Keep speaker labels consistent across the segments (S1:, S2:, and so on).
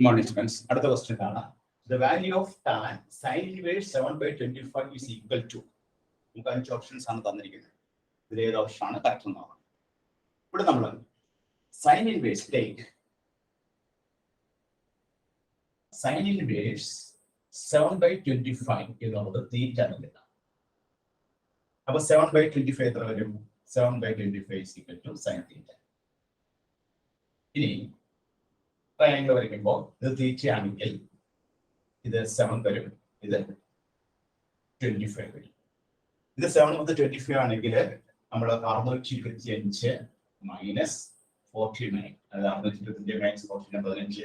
S1: Morning, students. അടുത്ത question ആണ്. The value of tan sin inverse 7/25 is equal to. നമുക്ക് 5 options ആണ് തന്നിരിക്കുന്നത്. ഇതിൽ ഏത് ഓപ്ഷൻ ആണ് കറക്റ്റ് എന്ന് നോക്കാം. ഇവിടെ നമ്മൾ sin inverse take sin inverse 7/25 എന്നുള്ളത് തീറ്റ ആണ്. അപ്പോൾ 7/25 എത്ര വരും? 7/25 is equal to sin theta. ഇനി ട്രയാങ്കിൾ വരയ്ക്കുമ്പോൾ ഇത് തീറ്റയാണെങ്കിൽ ഇത് 7 വരും, ഇത് 25 വരും. ഇത് 7 മുതൽ 25 ആണെങ്കിൽ നമ്മൾ 625 മൈനസ് 49, അതായത് 625 മൈനസ് 49 15 6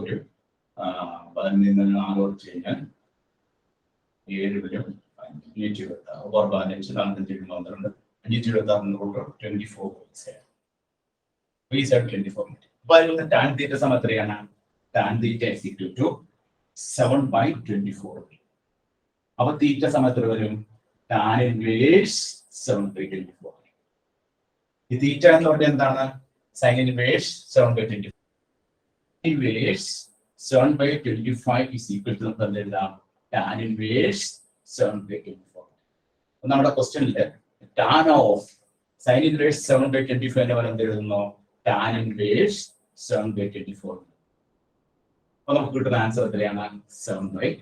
S1: വരും. 15 നിന്ന് 6 കുറച്ച് കഴിഞ്ഞാൽ 7 വരും. 526 15 12 526 24 അപ്പോൾ tan തീറ്റ സമം എത്രയാണ്? tan theta is equal to 7/24. അപ്പോൾ തീറ്റ സമം എത്ര വരും? tan inverse 7/24. ഈ തീറ്റ എന്ന് പറഞ്ഞാൽ എന്താണ്? sin inverse 7/24. inverse 7/25 is equal to tan inverse 7/24. നമ്മുടെ ക്വസ്റ്റ്യനിൽ tan of sin inverse 7/25 എന്ന് പറയുന്നത് എഴുതുന്നു tan inverse 7/24. അപ്പോൾ നമുക്ക് കിട്ടുന്ന ആൻസർ എത്രയാണ്? 7/24.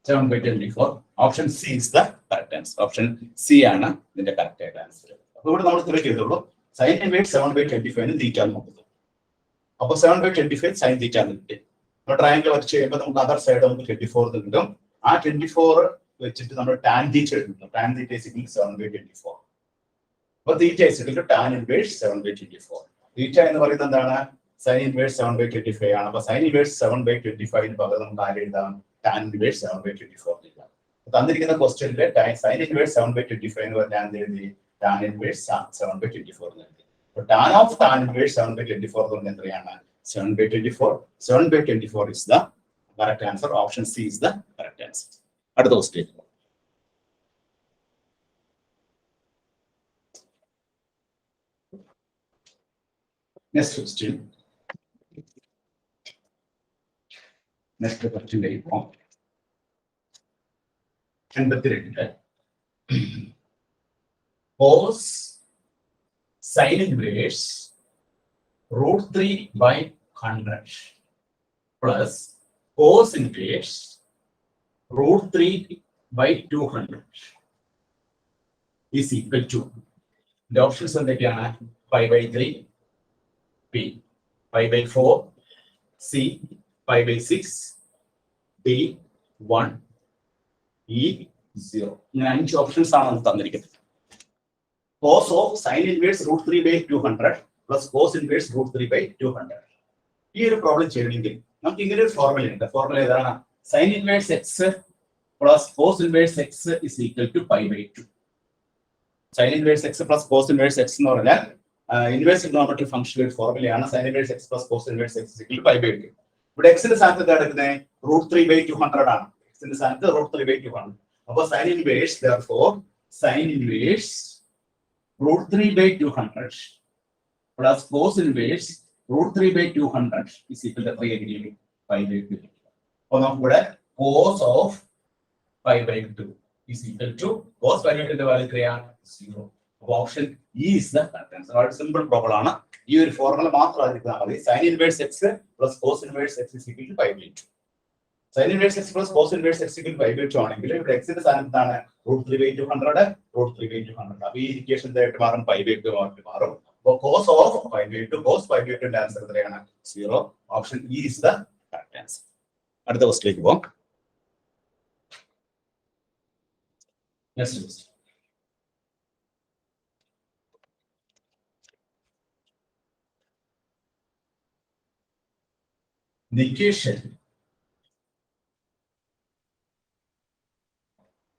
S1: 7/24. Option C is the correct answer. Option C ആണ് ഇതിന്റെ കറക്റ്റ് ആയിട്ട് ആൻസർ. അപ്പോൾ ഇവിടെ നമ്മൾ സെലക്ട് ചെയ്തോളൂ sin inverse 7/25 ന് തീറ്റ നോക്കുന്നു. അപ്പോൾ 7/25 sin തീറ്റ കിട്ടി. നമ്മൾ ട്രയാങ്കിൾ വരച്ച് കഴിയുമ്പോൾ നമുക്ക് അതർ സൈഡ് നമുക്ക് 24 കിട്ടും. ആ 24 വെച്ചിട്ട് നമ്മൾ tan തീറ്റ എടുക്കുന്നു. tan theta is equal to 7/24. അപ്പോൾ തീറ്റ is equal to tan inverse 7/24. തീറ്റ എന്ന് പറയുന്നത് എന്താണ്? sin inverse 7/25 ആണ്. അപ്പോൾ sin inverse 7/25 ന് പകരം നമുക്ക് ആര് എഴുതാം? tan inverse 7/24 എഴുതാം. തന്നിരിക്കുന്ന ക്വസ്റ്റ്യനിൽ sin inverse 7/25 എന്ന് പറഞ്ഞാൽ എന്ത് എഴുതി? tan inverse 7/24 എന്ന് എഴുതി. അപ്പോൾ tan of tan inverse 7/24 എന്ന് പറഞ്ഞാൽ എത്രയാണ്? 7/24. 7/24 is the correct answer. Option C is the correct answer. അടുത്ത question. Next question. Next question ഇപ്പോൾ 82. Cos sin inverse √3/100 plus cos inverse √3/200 is equal to. The options എന്തൊക്കെയാണ്? 5/3, B 5/4, C 5/6, D 1, E 0. ഇങ്ങനെ 5 options ആണ് നമുക്ക് തന്നിരിക്കുന്നത്. Cos of sin inverse √3/200 plus cos inverse √3/200. ഈ ഒരു problem ചെയ്യണമെങ്കിൽ നമുക്ക് ഇങ്ങനെ ഒരു ഫോർമുല ഉണ്ട്. ഫോർമുല ഏതാണ്? sin inverse x plus cos inverse x is equal to π/2. sin inverse x plus cos inverse x എന്ന് പറഞ്ഞാൽ ഇൻവേഴ്സ് ട്രിഗണോമെട്രിക് ഫംഗ്ഷന്റെ ഫോർമുലയാണ്. sin inverse x plus cos inverse x is equal to π/2. ഇവിടെ x ന്റെ സ്ഥാനത്ത് എടുക്കുന്നത് √3/200 ആണ്. x ന്റെ സ്ഥാനത്ത് √3/200. അപ്പോൾ sin inverse therefore sin inverse √3/200 plus cos inverse √3/200 is equal to 3 π/2. അപ്പോൾ നമുക്കിവിടെ cos of π/2 is equal to cos π/2 ന്റെ വാല്യൂ എത്രയാണ്? 0. Option E is the correct answer. വളരെ സിമ്പിൾ പ്രോബ്ലം ആണ്. ഈ ഒരു ഫോർമുല മാത്രം അറിഞ്ഞാൽ മതി. sin inverse x plus cos inverse x is equal to π/2. sin inverse x plus cos inverse x equal to π/2 ആണെങ്കിൽ ഇവിടെ x ന്റെ സ്ഥാനത്താണ് √3/200 √3/200. അപ്പോൾ ഈ ഇക്വേഷൻ ആയിട്ട് മാറും π/2 ആയിട്ട് മാറും. അപ്പോൾ cos of π/2 cos π/2 ന്റെ ആൻസർ എത്രയാണ്? 0. Option E is the correct answer. അടുത്ത ക്വസ്റ്റ്യനിലേക്ക് പോകാം. Next question.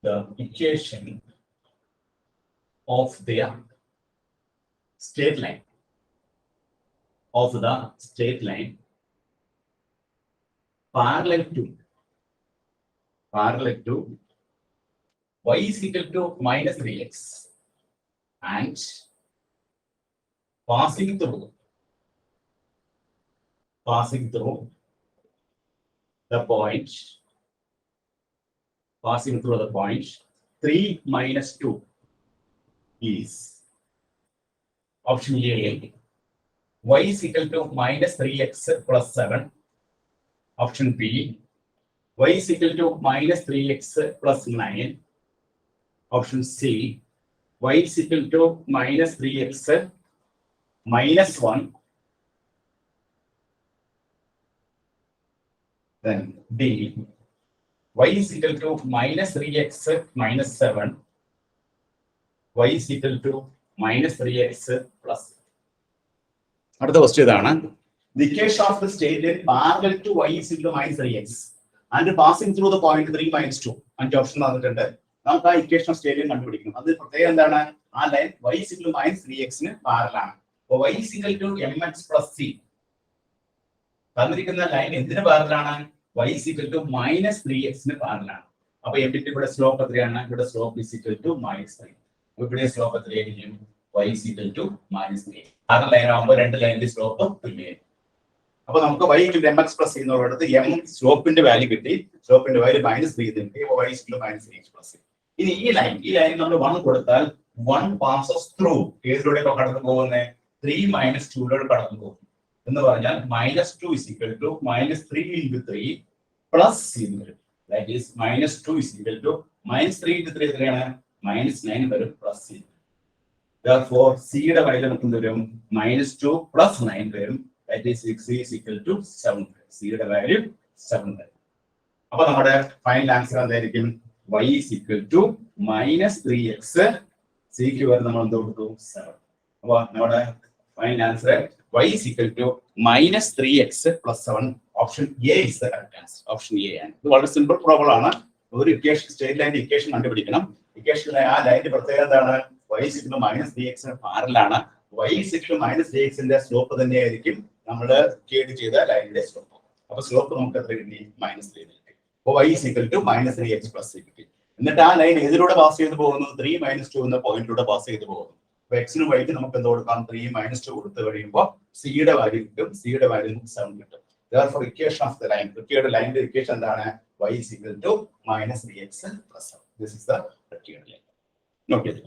S1: The equation of the straight line parallel to y is equal to minus 3x and passing through passing through the point 3 minus 2 is option A. Y is equal to minus 3x plus 7. Option B. Y is equal to minus 3x plus 9. Option C. Y is equal to minus 3x minus 1. Then D. Y is equal to minus 3x minus 7. Y is equal to minus 3x plus. അടുത്ത question ഇതാണ്. The equation of the state line parallel to y is equal to minus 3x and passing through the point 3 minus 2. 5 option തന്നിട്ടുണ്ട്. നമുക്ക് ആ equation of state line കണ്ടുപിടിക്കണം. അത് പ്രത്യേകം എന്താണ്? ആ line y is equal to minus 3x ന് parallel ആണ്. അപ്പോൾ y is equal to mx plus c. തന്നിരിക്കുന്ന ലൈൻ എന്തിന് പാരലൽ ആണ്? y is equal to minus 3x ന് പാരലൽ ആണ്. അപ്പോൾ എംഡിന്റെ ഇവിടെ സ്ലോപ്പ് എത്രയാണ്? ഇവിടെ slope is equal to minus 3. ഇവിടെ സ്ലോപ്പ് എത്രയായിരിക്കും? y is equal to minus 3. ആറ് ലൈൻ ആകുമ്പോൾ രണ്ട് ലൈനിന്റെ സ്ലോപ്പ് തുല്യമായിരിക്കും. അപ്പോൾ നമുക്ക് y equal to mx plus c എന്നുള്ളത് m സ്ലോപ്പിന്റെ വാല്യൂ കിട്ടി. സ്ലോപ്പിന്റെ വാല്യൂ minus 3 കിട്ടി. അപ്പോൾ y is equal to minus 3x plus c. ഇനി ഈ ലൈൻ നമ്മൾ 1 കൊടുത്താൽ 1 passes through ഏതിലൂടെ കടന്നു പോകുന്നത്? 3 minus 2 ലൂടെ കടന്നു പോകും. എന്ന് പറഞ്ഞാൽ minus 2 is equal to minus 3 into 3 plus c എന്ന് വരും. That is minus 2 is equal to minus 3 into 3 എത്രയാണ്? minus 9 വരും plus c. Therefore c യുടെ വാല്യൂ നമുക്ക് വരും minus 2 plus 9 വരും. That is 6 is equal to 7. c യുടെ വാല്യൂ 7 വരും. അപ്പോൾ നമ്മുടെ ഫൈനൽ ആൻസർ എന്തായിരിക്കും? y is equal to minus 3x. c ക്ക് വരെ നമ്മൾ എന്ത് കൊടുത്തു? 7. അപ്പോൾ നമ്മുടെ final answer y is equal to minus 3x plus 7. Option A is the correct answer. Option A ആണ്. ഇത് വളരെ സിമ്പിൾ പ്രോബ്ലം ആണ്. ഒരു ഇക്വേഷൻ സ്റ്റേറ്റ് ലൈനിന്റെ ഇക്വേഷൻ കണ്ടുപിടിക്കണം. ഇക്വേഷനിലെ ആ ലൈനിന്റെ പ്രത്യേകത എന്താണ്? y is equal to minus 3x ന് പാരലൽ ആണ്. y is equal to minus 3x ന്റെ സ്ലോപ്പ് തന്നെയായിരിക്കും നമ്മൾ കേഡ് ചെയ്ത ലൈനിന്റെ സ്ലോപ്പ്. അപ്പോൾ സ്ലോപ്പ് നമുക്ക് എത്ര കിട്ടി? minus 3 കിട്ടി. അപ്പോൾ y is equal to minus 3x plus c കിട്ടി. എന്നിട്ട് ആ ലൈൻ ഏതിലൂടെ പാസ് ചെയ്ത് പോകുന്നു? 3 minus 2 എന്ന പോയിന്റിലൂടെ പാസ് ചെയ്ത് പോകുന്നു. അപ്പോൾ x നും y ക്കും നമുക്ക് എന്ത് കൊടുക്കാം? 3 minus 2 കൊടുത്തു കഴിയുമ്പോൾ c യുടെ വാല്യൂ കിട്ടും. c യുടെ വാല്യൂ 7 കിട്ടും. Therefore equation of the line, required line equation എന്താണ്? y is equal to minus 3x plus 7. This is the required line. നോക്കിയത്